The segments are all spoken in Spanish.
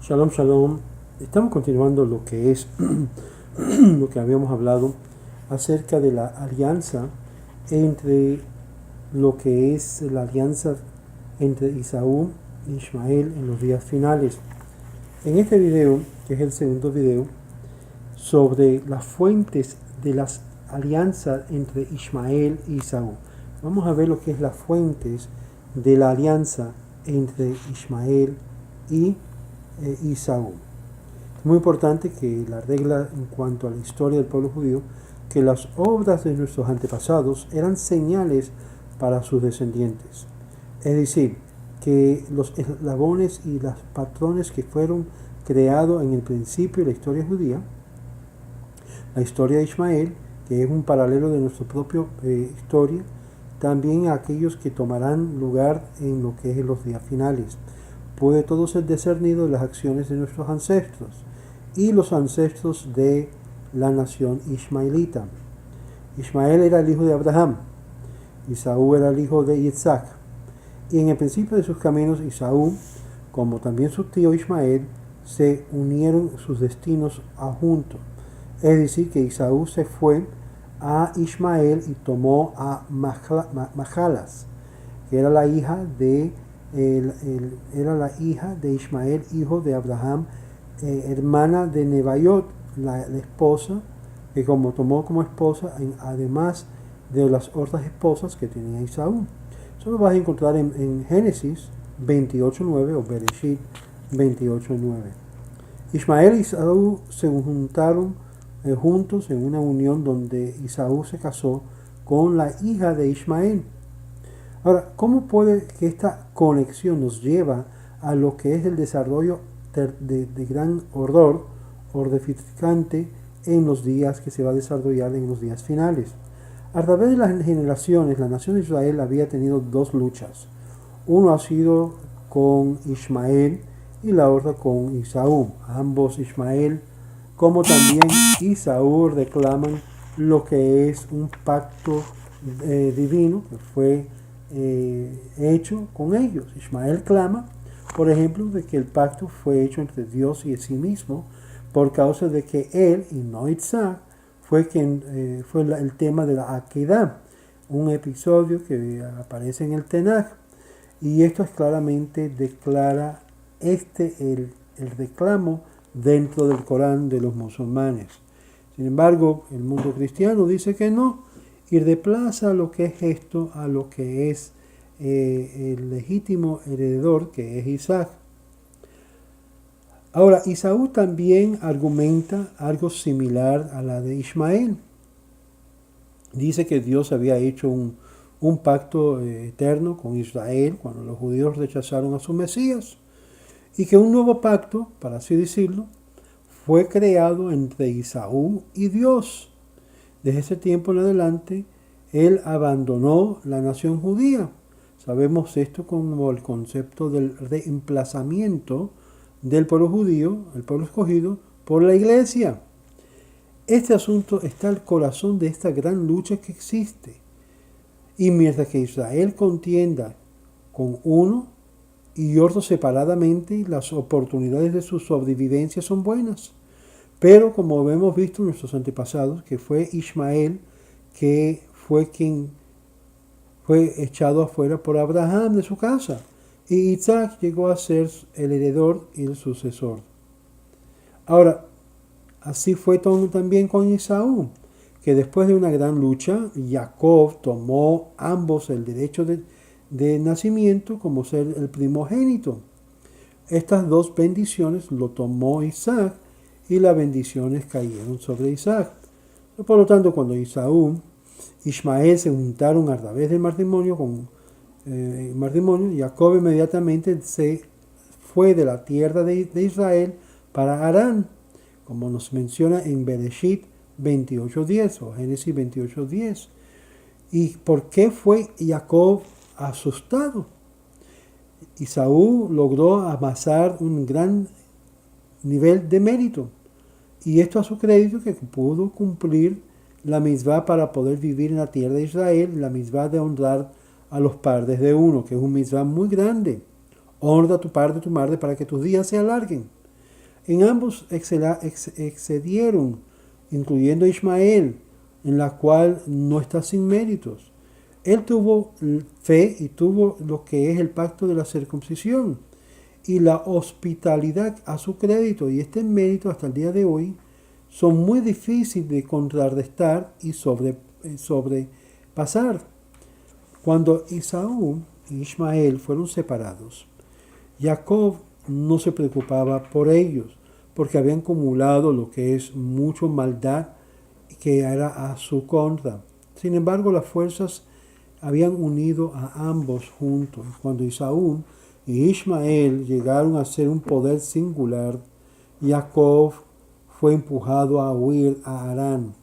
Shalom, shalom. Estamos continuando lo que es lo que habíamos hablado acerca de la alianza entre lo que es la alianza entre Esaú e Ismael en los días finales. En este video, que es el segundo video, sobre las fuentes de las alianzas entre Ismael y Esaú. Vamos a ver lo que es las fuentes de la alianza entre Ismael y Esaú. Es muy importante que la regla en cuanto a la historia del pueblo judío, que las obras de nuestros antepasados eran señales para sus descendientes. Es decir, que los eslabones y los patrones que fueron creados en el principio de la historia judía, la historia de Ismael, que es un paralelo de nuestra propia historia, también a aquellos que tomarán lugar en lo que es en los días finales. Puede todo ser discernido en las acciones de nuestros ancestros y los ancestros de la nación ismaelita. Ismael era el hijo de Abraham, Esaú era el hijo de Isaac, y en el principio de sus caminos Esaú, como también su tío Ismael, se unieron sus destinos juntos. Es decir, que Esaú se fue a Ismael y tomó a Mahalas, que era la hija de Ismael, hijo de Abraham, hermana de Nebaiot, la esposa, que tomó como esposa, además de las otras esposas que tenía Esaú. Eso lo vas a encontrar en Génesis 28:9 o Bereshit 28:9. Ismael y Esaú se juntaron juntos en una unión donde Esaú se casó con la hija de Ismael. Ahora, ¿cómo puede que esta conexión nos lleva a lo que es el desarrollo de gran ordificante en los días que se va a desarrollar en los días finales? A través de las generaciones, la nación de Israel había tenido dos luchas. Uno ha sido con Ismael y la otra con Esaú. Ambos, Ismael como también Esaú, reclaman lo que es un pacto divino que fue hecho con ellos. Ismael clama, por ejemplo, de que el pacto fue hecho entre Dios y sí mismo por causa de que él y no Isaac fue el tema de la Akedah, un episodio que aparece en el Tenaj, y esto claramente declara el reclamo dentro del Corán de los musulmanes. Sin embargo, el mundo cristiano dice que no, y reemplaza lo que es esto a lo que es el legítimo heredor, que es Isaac. Ahora, Esaú también argumenta algo similar a la de Ismael. Dice que Dios había hecho un pacto eterno con Israel cuando los judíos rechazaron a su Mesías, y que un nuevo pacto, para así decirlo, fue creado entre Esaú y Dios. Desde ese tiempo en adelante, él abandonó la nación judía. Sabemos esto como el concepto del reemplazamiento del pueblo judío, el pueblo escogido, por la iglesia. Este asunto está al corazón de esta gran lucha que existe. Y mientras que Israel contienda con uno y otro separadamente, las oportunidades de su sobrevivencia son buenas. Pero como hemos visto en nuestros antepasados, que fue Ismael, que fue quien fue echado afuera por Abraham de su casa, y Isaac llegó a ser el heredor y el sucesor. Ahora, así fue también con Esaú, que después de una gran lucha, Jacob tomó ambos el derecho de nacimiento como ser el primogénito. Estas dos bendiciones lo tomó Isaac y las bendiciones cayeron sobre Isaac. Por lo tanto, cuando Esaú y Ismael se juntaron a través del matrimonio, Jacob inmediatamente se fue de la tierra de Israel para Harán, como nos menciona en Bereshit 28:10 o Génesis 28:10. ¿Y por qué fue Jacob asustado? Esaú logró amasar un gran nivel de mérito, y esto a su crédito, que pudo cumplir la misvá para poder vivir en la tierra de Israel, la misvá de honrar a los padres de uno, que es un misvá muy grande. Honra a tu padre y tu madre para que tus días se alarguen. En ambos excedieron, incluyendo Ismael, en la cual no está sin méritos. Él tuvo fe y tuvo lo que es el pacto de la circuncisión y la hospitalidad a su crédito, y este mérito hasta el día de hoy son muy difíciles de contrarrestar y sobrepasar. Cuando Esaú y Ismael fueron separados, Jacob no se preocupaba por ellos, porque habían acumulado lo que es mucha maldad que era a su contra. Sin embargo, las fuerzas habían unido a ambos juntos. Cuando Esaú y Ismael llegaron a ser un poder singular, Jacob fue empujado a huir a Harán.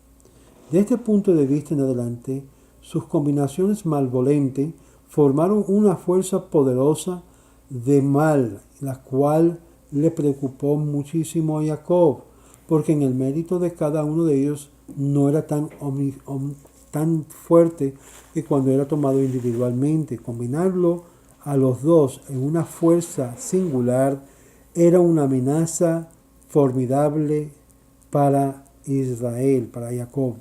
De este punto de vista en adelante, sus combinaciones malvolentes formaron una fuerza poderosa de mal, la cual le preocupó muchísimo a Jacob, porque en el mérito de cada uno de ellos no era tan fuerte que cuando era tomado individualmente. Combinarlo a los dos en una fuerza singular era una amenaza formidable para Israel, para Jacob.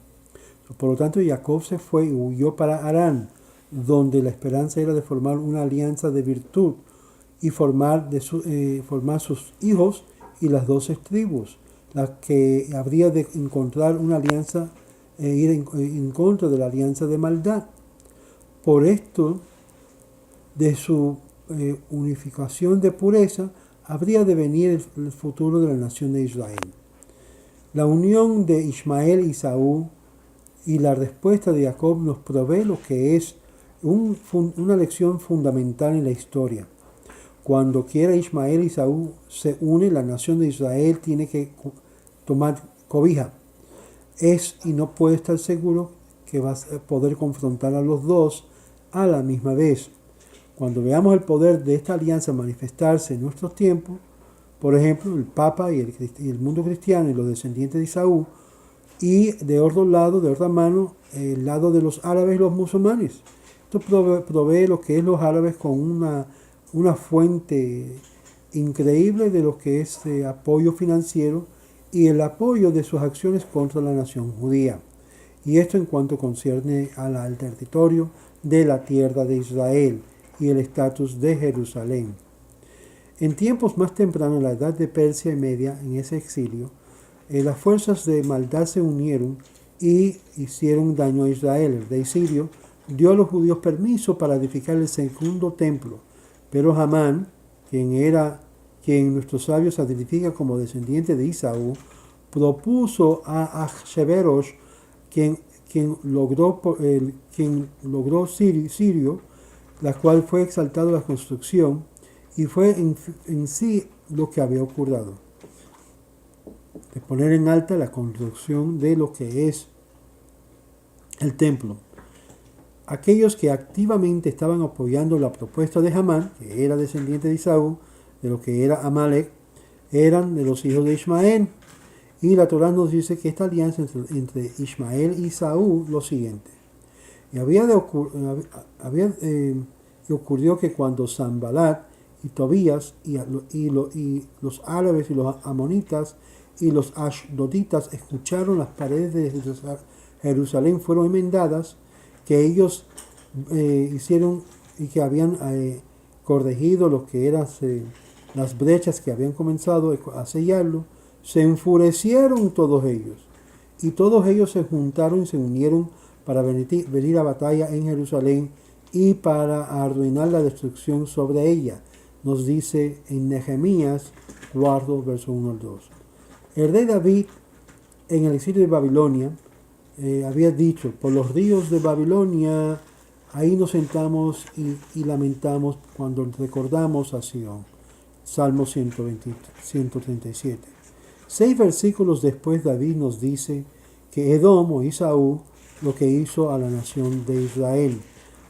Por lo tanto, Jacob se fue y huyó para Harán, donde la esperanza era de formar una alianza de virtud y formar sus hijos y las 12 tribus, las que habría de encontrar una alianza ir en contra de la alianza de maldad. Por esto, de su unificación de pureza, habría de venir el futuro de la nación de Israel. La unión de Ismael y Esaú y la respuesta de Jacob nos provee lo que es una lección fundamental en la historia. Cuando quiera Ismael y Esaú se unen, la nación de Israel tiene que tomar cobija. Y no puede estar seguro que va a poder confrontar a los dos a la misma vez. Cuando veamos el poder de esta alianza manifestarse en nuestros tiempos, por ejemplo, el Papa y el mundo cristiano y los descendientes de Esaú, y de otro lado, de otra mano, el lado de los árabes y los musulmanes. Esto provee lo que es los árabes con una fuente increíble de lo que es apoyo financiero y el apoyo de sus acciones contra la nación judía. Y esto en cuanto concierne al territorio de la tierra de Israel y el estatus de Jerusalén. En tiempos más tempranos, en la edad de Persia y Media, en ese exilio, las fuerzas de maldad se unieron y hicieron daño a Israel. El rey sirio dio a los judíos permiso para edificar el segundo templo, pero Amán, quien nuestros sabios identifica como descendiente de Esaú, propuso a Ahasveros, quien logró Sirio, la cual fue exaltado a la construcción, y fue en sí lo que había ocurrido, de poner en alta la construcción de lo que es el templo. Aquellos que activamente estaban apoyando la propuesta de Amán, que era descendiente de Esaú, de lo que era Amalek, eran de los hijos de Ismael. Y la Torá nos dice que esta alianza entre Ismael y Esaú, lo siguiente. Y ocurrió que cuando Sanbalat y Tobías y los árabes y los amonitas y los ashdoditas escucharon las paredes de Jerusalén fueron enmendadas, que ellos hicieron y que habían corregido lo que eran las brechas que habían comenzado a sellarlo, se enfurecieron todos ellos. Y todos ellos se juntaron y se unieron para venir a batalla en Jerusalén y para arruinar la destrucción sobre ella. Nos dice en Nehemías 4, verso 1 al 2. El rey David, en el exilio de Babilonia, había dicho: por los ríos de Babilonia, ahí nos sentamos y lamentamos cuando recordamos a Sion. Salmo 137. 6 versículos después, David nos dice que Edom o Esaú lo que hizo a la nación de Israel.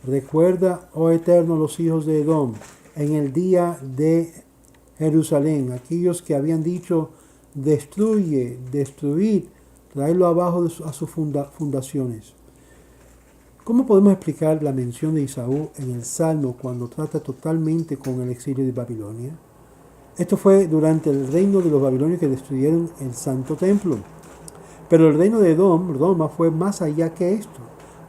Recuerda, oh Eterno, los hijos de Edom, en el día de Jerusalén, aquellos que habían dicho: destruid, traerlo abajo a sus fundaciones. ¿Cómo podemos explicar la mención de Esaú en el Salmo cuando trata totalmente con el exilio de Babilonia? Esto fue durante el reino de los babilonios que destruyeron el santo templo. Pero el reino de Roma fue más allá que esto.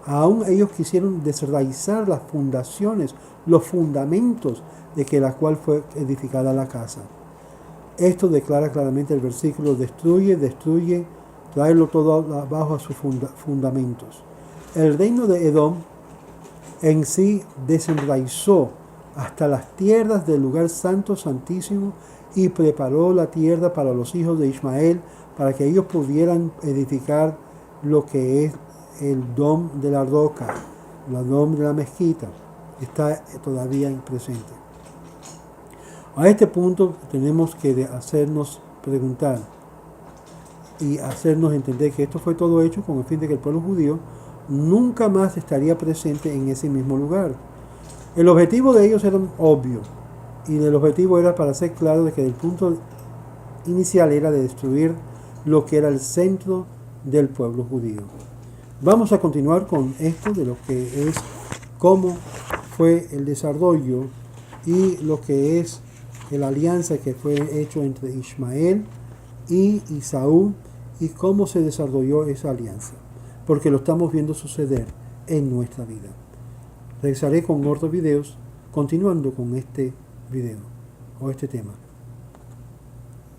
Aún ellos quisieron desraizar las fundaciones, los fundamentos de que la cual fue edificada la casa. Esto declara claramente el versículo: destruye, destruye, tráelo todo abajo a sus fundamentos. El reino de Edom en sí desenraizó hasta las tierras del lugar santo, santísimo, y preparó la tierra para los hijos de Ismael, para que ellos pudieran edificar lo que es el dom de la roca, el dom de la mezquita, que está todavía presente. A este punto tenemos que hacernos preguntar y hacernos entender que esto fue todo hecho con el fin de que el pueblo judío nunca más estaría presente en ese mismo lugar. El objetivo de ellos era obvio, y el objetivo era para ser claro de que el punto inicial era de destruir lo que era el centro del pueblo judío. Vamos a continuar con esto de lo que es cómo fue el desarrollo y lo que es la alianza que fue hecho entre Ismael y Esaú y cómo se desarrolló esa alianza, porque lo estamos viendo suceder en nuestra vida. Regresaré con otros videos continuando con este video o este tema.